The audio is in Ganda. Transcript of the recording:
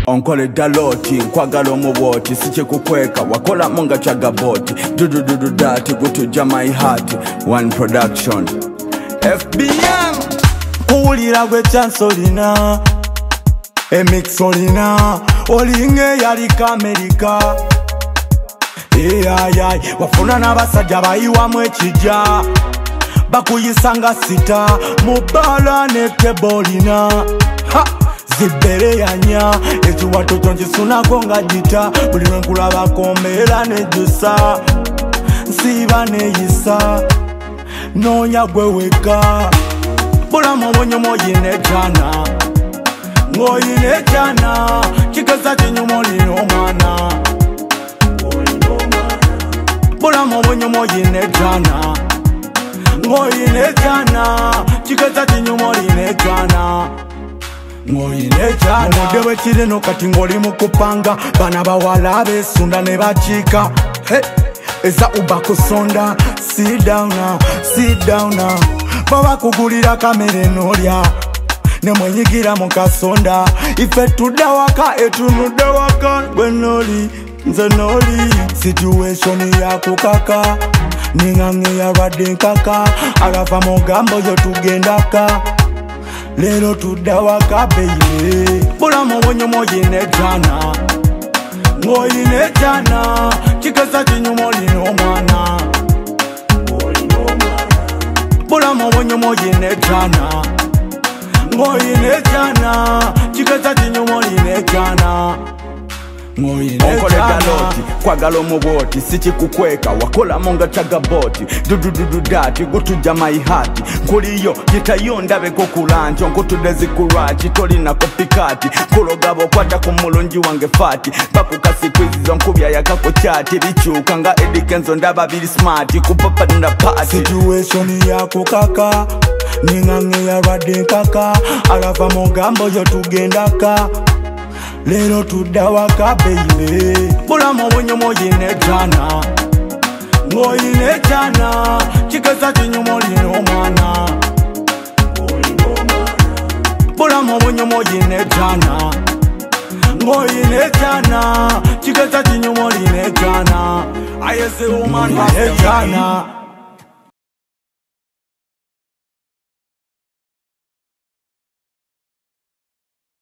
Onkole daloti, nkwagala omuwoti, siche kukweka, wakola monga chaga boti. Do dati, gutu jama ihati, one production. FBM! Kuulira gwe chance olina, emix olina, olinge yali Amerika. Eyayay, wafuna n'abasajja bayiwamu ekijja, bakuyisanga sita, mubala ne kebolina. Ha! Zibere yanya, ekiwato kyonkisunako nga jita, buli lwe nkulabako mbeera nejjusa, nsiiba neeyisa, noonya gwe weka. Bulamu obunyomo oyina ekyana, ng'oyina ekyana, kigeza kinyuma olina omwana. Bulamu obunyomo oyina ekyana, ng'oyina ekyana, kigeza kinyuma olina ekyana. Omudde w'ekireno kati ng'oli mu kupanga, bana bawala abeesunda ne bakiika. Eza uba kusonda, sit down now, sit down now. Baba kugulira kamere n'olya, ne mwenyigira mu kasonda. Ife tudda waka etunudde waka, gwe n'oli, nze n'oli. Situation ya kukaka, ningange yalwadde nkaka, agava mu gambo yo tugendaka. Lero tudda waka baby, bulamu obunyomo oyina ekyana, ng'oyina ekyana, kigeza kinyuma olina omwana. Bulamu obunyomo oyina ekyana, ng'oyina ekyana, kigeza kinyuma olina ekyana. Onkole daloti, kwagala omuwoti, sichi kukweka, wakola monga chaga boti. Do dati, gutu jama ihati, kuliyo, jitayo ndabeko kulancho, nkutudde zikurwachi, tolina kopikati, kulogabo kwata kumulungi wange fati, bakukasi kwizizo nkubya yakako chati, bichuka nga Eddie Kenzo ndaba bili smarti, kupapa nda party. Situation ya kukaka, ningange yalwadde nkaka, agava mu gambo yo tugendaka. Lero tudda waka baby, bulamu obunyomo oyina ekyana, ng'oyina ekyana, kigeza kinyuma olina omwana. Bulamu obunyomo oyina ekyana, ng'oyina ekyana, kigeza kinyuma olina ekyana. Ayese woman ekyana.